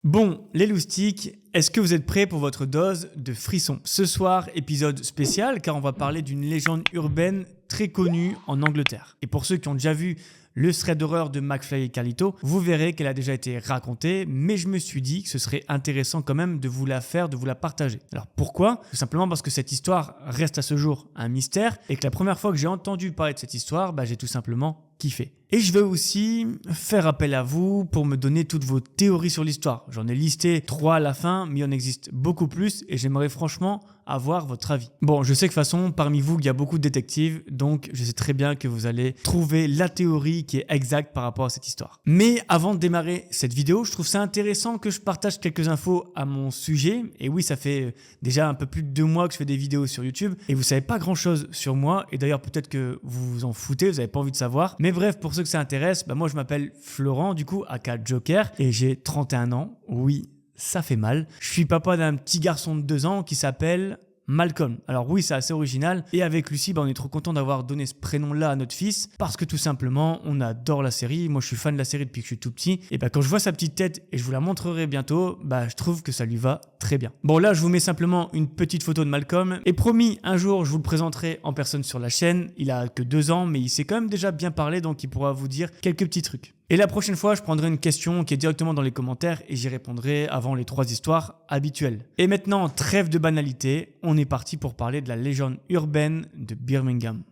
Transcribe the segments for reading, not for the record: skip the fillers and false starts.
Bon, les loustiques, est-ce que vous êtes prêts pour votre dose de frissons? Ce soir, épisode spécial car on va parler d'une légende urbaine très connue en Angleterre. Et pour ceux qui ont déjà vu le thread d'horreur de McFly et Carlito, vous verrez qu'elle a déjà été racontée, mais je me suis dit que ce serait intéressant quand même de vous la faire, de vous la partager. Alors pourquoi? Tout simplement parce que cette histoire reste à ce jour un mystère et que la première fois que j'ai entendu parler de cette histoire, j'ai tout simplement kiffé. Et je veux aussi faire appel à vous pour me donner toutes vos théories sur l'histoire. J'en ai listé 3 à la fin, mais il en existe beaucoup plus et j'aimerais franchement avoir votre avis. Bon, je sais que de toute façon, parmi vous, il y a beaucoup de détectives, donc je sais très bien que vous allez trouver la théorie qui est exacte par rapport à cette histoire. Mais avant de démarrer cette vidéo, je trouve ça intéressant que je partage quelques infos à mon sujet. Et oui, ça fait déjà un peu plus de 2 mois que je fais des vidéos sur YouTube et vous savez pas grand chose sur moi. Et d'ailleurs, peut-être que vous vous en foutez, vous n'avez pas envie de savoir. Mais bref, pour ceux que ça intéresse, moi je m'appelle Florent, du coup, aka Joker, et j'ai 31 ans. Oui, ça fait mal. Je suis papa d'un petit garçon de 2 ans qui s'appelle Malcolm. Alors oui, c'est assez original. Et avec Lucie, on est trop content d'avoir donné ce prénom-là à notre fils parce que tout simplement, on adore la série. Moi, je suis fan de la série depuis que je suis tout petit. Et quand je vois sa petite tête, et je vous la montrerai bientôt, je trouve que ça lui va très bien. Bon, là, je vous mets simplement une petite photo de Malcolm. Et promis, un jour, je vous le présenterai en personne sur la chaîne. Il a que 2 ans, mais il sait quand même déjà bien parler, donc il pourra vous dire quelques petits trucs. Et la prochaine fois, je prendrai une question qui est directement dans les commentaires et j'y répondrai avant les 3 histoires habituelles. Et maintenant, trêve de banalité, on est parti pour parler de la légende urbaine de Birmingham.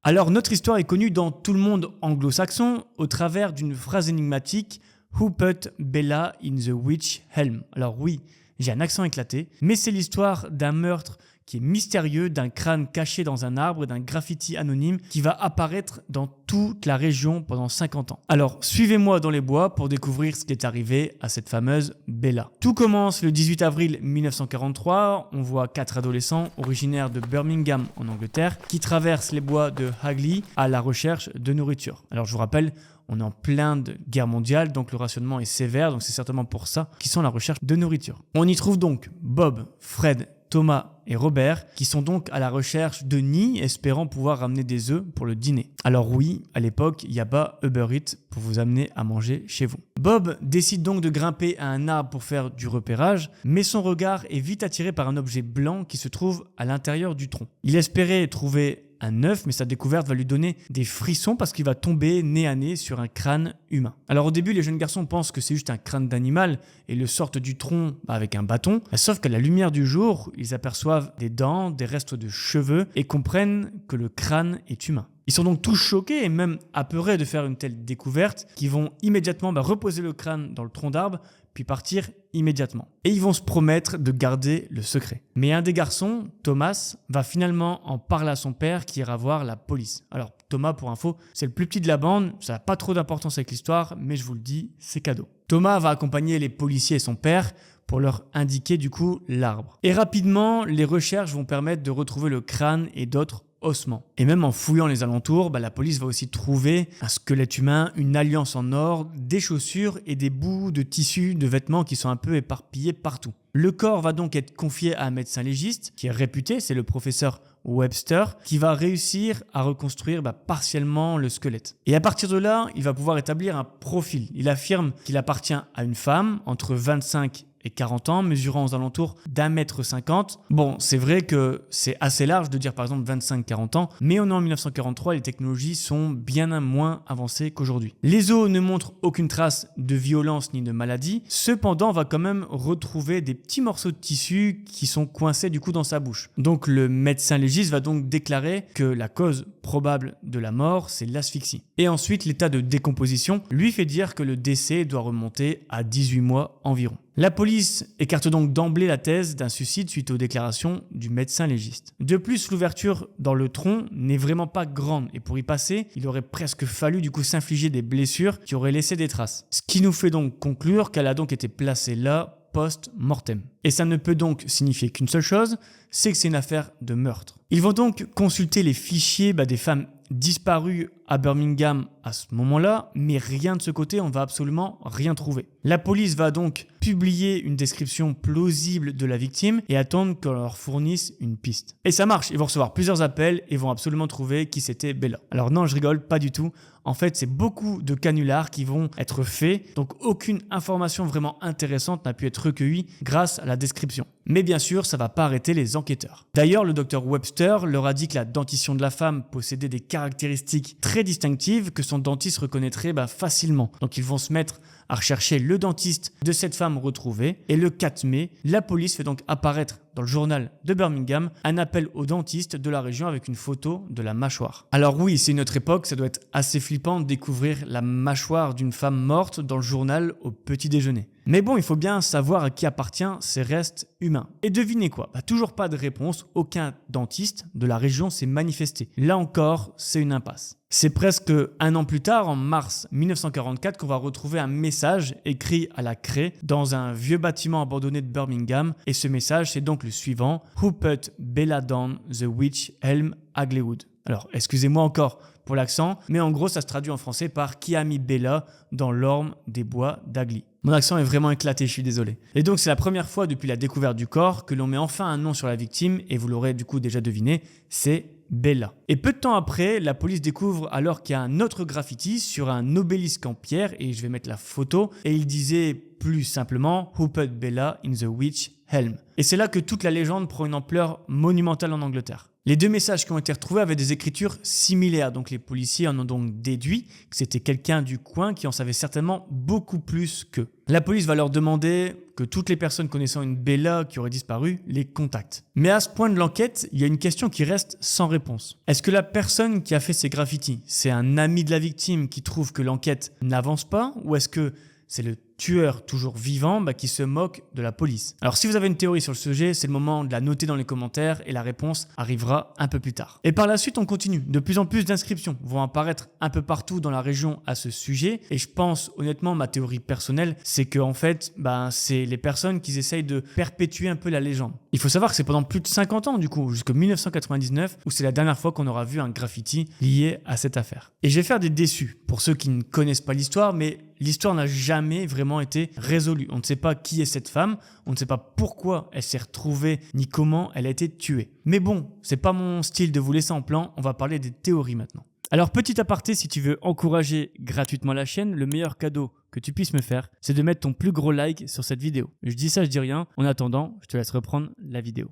Alors, notre histoire est connue dans tout le monde anglo-saxon au travers d'une phrase énigmatique « Who put Bella in the witch helm ?» Alors oui, j'ai un accent éclaté, mais c'est l'histoire d'un meurtre qui est mystérieux, d'un crâne caché dans un arbre, d'un graffiti anonyme qui va apparaître dans toute la région pendant 50 ans. Alors, suivez-moi dans les bois pour découvrir ce qui est arrivé à cette fameuse Bella. Tout commence le 18 avril 1943. On voit 4 adolescents originaires de Birmingham en Angleterre qui traversent les bois de Hagley à la recherche de nourriture. Alors, je vous rappelle, on est en pleine guerre mondiale, donc le rationnement est sévère, donc c'est certainement pour ça qu'ils sont à la recherche de nourriture. On y trouve donc Bob, Fred, Thomas et Robert qui sont donc à la recherche de nids espérant pouvoir ramener des œufs pour le dîner. Alors oui, à l'époque, il n'y a pas Uber Eats pour vous amener à manger chez vous. Bob décide donc de grimper à un arbre pour faire du repérage, mais son regard est vite attiré par un objet blanc qui se trouve à l'intérieur du tronc. Il espérait trouver un œuf, mais sa découverte va lui donner des frissons parce qu'il va tomber nez à nez sur un crâne humain. Alors au début, les jeunes garçons pensent que c'est juste un crâne d'animal et le sortent du tronc avec un bâton, sauf qu'à la lumière du jour, ils aperçoivent des dents, des restes de cheveux et comprennent que le crâne est humain. Ils sont donc tous choqués et même apeurés de faire une telle découverte qu'ils vont immédiatement reposer le crâne dans le tronc d'arbre puis partir immédiatement. Et ils vont se promettre de garder le secret. Mais un des garçons, Thomas, va finalement en parler à son père qui ira voir la police. Alors Thomas, pour info, c'est le plus petit de la bande, ça n'a pas trop d'importance avec l'histoire, mais je vous le dis, c'est cadeau. Thomas va accompagner les policiers et son père pour leur indiquer du coup l'arbre. Et rapidement, les recherches vont permettre de retrouver le crâne et d'autres ossements. Et même en fouillant les alentours, la police va aussi trouver un squelette humain, une alliance en or, des chaussures et des bouts de tissus, de vêtements qui sont un peu éparpillés partout. Le corps va donc être confié à un médecin légiste qui est réputé, c'est le professeur Webster, qui va réussir à reconstruire partiellement le squelette. Et à partir de là, il va pouvoir établir un profil. Il affirme qu'il appartient à une femme entre 25 et 40 ans, mesurant aux alentours d'1,50 m. Bon, c'est vrai que c'est assez large de dire par exemple 25-40 ans, mais on est en 1943 et les technologies sont bien moins avancées qu'aujourd'hui. Les os ne montrent aucune trace de violence ni de maladie, cependant on va quand même retrouver des petits morceaux de tissu qui sont coincés du coup dans sa bouche. Donc le médecin légiste va donc déclarer que la cause probable de la mort, c'est l'asphyxie. Et ensuite, l'état de décomposition lui fait dire que le décès doit remonter à 18 mois environ. La police écarte donc d'emblée la thèse d'un suicide suite aux déclarations du médecin légiste. De plus, l'ouverture dans le tronc n'est vraiment pas grande et pour y passer, il aurait presque fallu du coup s'infliger des blessures qui auraient laissé des traces. Ce qui nous fait donc conclure qu'elle a donc été placée là post-mortem. Et ça ne peut donc signifier qu'une seule chose, c'est que c'est une affaire de meurtre. Ils vont donc consulter les fichiers des femmes disparues à Birmingham à ce moment-là, mais rien de ce côté, on va absolument rien trouver. La police va donc publier une description plausible de la victime et attendre qu'on leur fournisse une piste. Et ça marche, ils vont recevoir plusieurs appels et vont absolument trouver qui c'était Bella. Alors non, je rigole, pas du tout. En fait, c'est beaucoup de canulars qui vont être faits, donc aucune information vraiment intéressante n'a pu être recueillie grâce à la description. Mais bien sûr, ça ne va pas arrêter les enquêteurs. D'ailleurs, le docteur Webster leur a dit que la dentition de la femme possédait des caractéristiques très distinctives que son dentiste reconnaîtrait facilement. Donc ils vont se mettre à rechercher le dentiste de cette femme retrouvée et le 4 mai, la police fait donc apparaître dans le journal de Birmingham un appel au dentiste de la région avec une photo de la mâchoire. Alors oui, c'est une autre époque, ça doit être assez flippant de découvrir la mâchoire d'une femme morte dans le journal au petit déjeuner. Mais bon, il faut bien savoir à qui appartient ces restes humains. Et devinez quoi, toujours pas de réponse, aucun dentiste de la région s'est manifesté. Là encore, c'est une impasse. C'est presque un an plus tard, en mars 1944, qu'on va retrouver un message écrit à la craie dans un vieux bâtiment abandonné de Birmingham. Et ce message, c'est donc le suivant: Who put Bella down the witch Elm Hagleywood? Alors, excusez-moi encore pour l'accent, mais en gros, ça se traduit en français par qui a mis Bella dans l'orme des bois d'Hagley. Mon accent est vraiment éclaté, je suis désolé. Et donc, c'est la première fois depuis la découverte du corps que l'on met enfin un nom sur la victime, et vous l'aurez du coup déjà deviné, c'est Bella. Et peu de temps après, la police découvre alors qu'il y a un autre graffiti sur un obélisque en pierre, et je vais mettre la photo, et il disait plus simplement « Who put Bella in the witch Helm ?» Et c'est là que toute la légende prend une ampleur monumentale en Angleterre. Les deux messages qui ont été retrouvés avaient des écritures similaires, donc les policiers en ont donc déduit que c'était quelqu'un du coin qui en savait certainement beaucoup plus qu'eux. La police va leur demander que toutes les personnes connaissant une Bella qui aurait disparu les contactent. Mais à ce point de l'enquête, il y a une question qui reste sans réponse. Est-ce que la personne qui a fait ces graffitis, c'est un ami de la victime qui trouve que l'enquête n'avance pas, ou est-ce que c'est le tueur toujours vivant qui se moque de la police? Alors si vous avez une théorie sur le sujet, c'est le moment de la noter dans les commentaires et la réponse arrivera un peu plus tard. Et par la suite, on continue. De plus en plus d'inscriptions vont apparaître un peu partout dans la région à ce sujet. Et je pense, honnêtement, ma théorie personnelle, c'est que en fait, c'est les personnes qui essayent de perpétuer un peu la légende. Il faut savoir que c'est pendant plus de 50 ans, du coup, jusqu'en 1999, où c'est la dernière fois qu'on aura vu un graffiti lié à cette affaire. Et je vais faire des déçus pour ceux qui ne connaissent pas l'histoire, mais l'histoire n'a jamais vraiment été résolue. On ne sait pas qui est cette femme, on ne sait pas pourquoi elle s'est retrouvée, ni comment elle a été tuée. Mais bon, c'est pas mon style de vous laisser en plan, on va parler des théories maintenant. Alors petit aparté, si tu veux encourager gratuitement la chaîne, le meilleur cadeau que tu puisses me faire, c'est de mettre ton plus gros like sur cette vidéo. Je dis ça, je dis rien. En attendant, je te laisse reprendre la vidéo.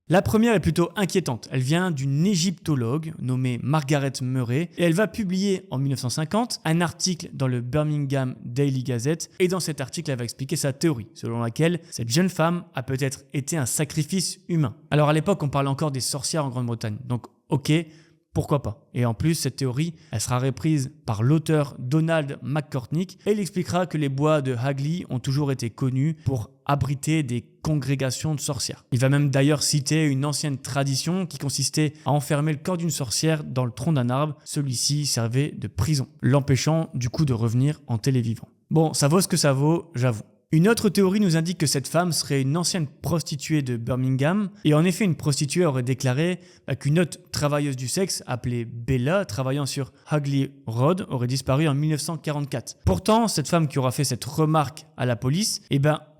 La première est plutôt inquiétante. Elle vient d'une égyptologue nommée Margaret Murray et elle va publier en 1950 un article dans le Birmingham Daily Gazette et dans cet article, elle va expliquer sa théorie selon laquelle cette jeune femme a peut-être été un sacrifice humain. Alors à l'époque, on parlait encore des sorcières en Grande-Bretagne, donc ok, pourquoi pas? Et en plus, cette théorie, elle sera reprise par l'auteur Donald McCormick et il expliquera que les bois de Hagley ont toujours été connus pour abriter des congrégations de sorcières. Il va même d'ailleurs citer une ancienne tradition qui consistait à enfermer le corps d'une sorcière dans le tronc d'un arbre. Celui-ci servait de prison, l'empêchant du coup de revenir en télévivant. Bon, ça vaut ce que ça vaut, j'avoue. Une autre théorie nous indique que cette femme serait une ancienne prostituée de Birmingham et en effet une prostituée aurait déclaré qu'une autre travailleuse du sexe appelée Bella travaillant sur Hagley Road aurait disparu en 1944. Pourtant, cette femme qui aura fait cette remarque à la police,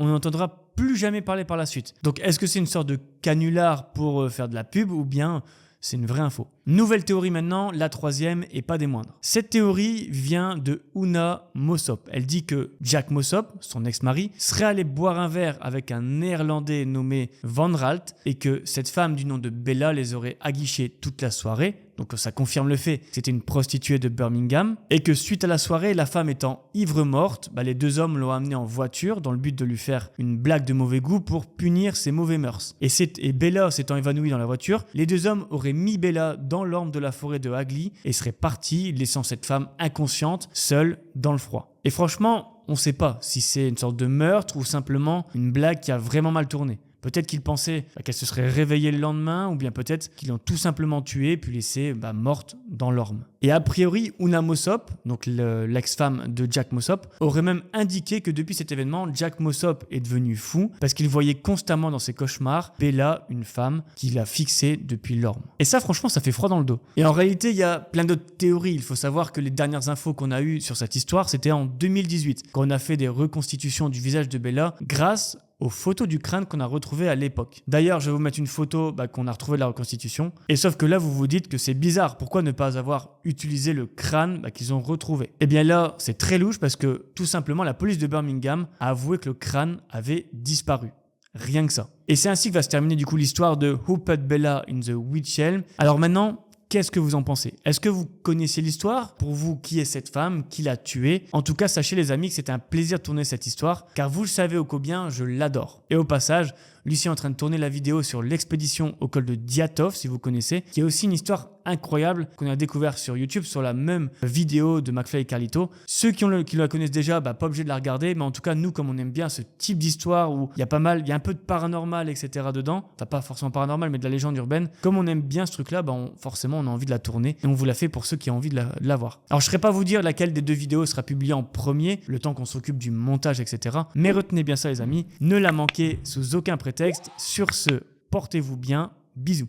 on n'entendra plus jamais parler par la suite. Donc est-ce que c'est une sorte de canular pour faire de la pub ou bien c'est une vraie info? Nouvelle théorie maintenant, la troisième et pas des moindres. Cette théorie vient de Una Mossop. Elle dit que Jack Mossop, son ex-mari, serait allé boire un verre avec un néerlandais nommé Van Ralt et que cette femme du nom de Bella les aurait aguichés toute la soirée. Donc ça confirme le fait que c'était une prostituée de Birmingham et que suite à la soirée, la femme étant ivre morte, les deux hommes l'ont amenée en voiture dans le but de lui faire une blague de mauvais goût pour punir ses mauvais mœurs. Et Bella s'étant évanouie dans la voiture, les deux hommes auraient mis Bella dans l'orme de la forêt de Hagley et seraient partis, laissant cette femme inconsciente, seule dans le froid. Et franchement, on ne sait pas si c'est une sorte de meurtre ou simplement une blague qui a vraiment mal tourné. Peut-être qu'ils pensaient qu'elle se serait réveillée le lendemain, ou bien peut-être qu'ils l'ont tout simplement tuée puis laissée morte dans l'orme. Et a priori, Una Mossop, donc l'ex-femme de Jack Mossop, aurait même indiqué que depuis cet événement, Jack Mossop est devenu fou parce qu'il voyait constamment dans ses cauchemars Bella, une femme, qu'il a fixée depuis l'orme. Et ça, franchement, ça fait froid dans le dos. Et en réalité, il y a plein d'autres théories. Il faut savoir que les dernières infos qu'on a eues sur cette histoire, c'était en 2018, quand on a fait des reconstitutions du visage de Bella grâce aux photos du crâne qu'on a retrouvé à l'époque. D'ailleurs, je vais vous mettre une photo qu'on a retrouvée de la reconstitution. Et sauf que là, vous vous dites que c'est bizarre. Pourquoi ne pas avoir utilisé le crâne qu'ils ont retrouvé? Eh bien là, c'est très louche parce que tout simplement, la police de Birmingham a avoué que le crâne avait disparu. Rien que ça. Et c'est ainsi que va se terminer du coup l'histoire de Who Put Bella in the Witch Elm. Alors maintenant, qu'est-ce que vous en pensez? Est-ce que vous connaissez l'histoire? Pour vous, qui est cette femme? Qui l'a tuée? En tout cas, sachez les amis que c'était un plaisir de tourner cette histoire, car vous le savez ô combien je l'adore. Et au passage, Lucien est en train de tourner la vidéo sur l'expédition au col de Diatov, si vous connaissez, qui est aussi une histoire incroyable qu'on a découvert sur YouTube, sur la même vidéo de McFly et Carlito. Ceux qui la connaissent déjà, pas obligé de la regarder, mais en tout cas, nous, comme on aime bien ce type d'histoire où il y a un peu de paranormal, etc. dedans, enfin pas forcément paranormal, mais de la légende urbaine, comme on aime bien ce truc-là, forcément, on a envie de la tourner et on vous la fait pour ceux qui ont envie de la voir. Alors, je ne saurais pas vous dire laquelle des deux vidéos sera publiée en premier, le temps qu'on s'occupe du montage, etc. Mais retenez bien ça, les amis, ne la manquez sous aucun prétexte. Sur ce, portez-vous bien, bisous.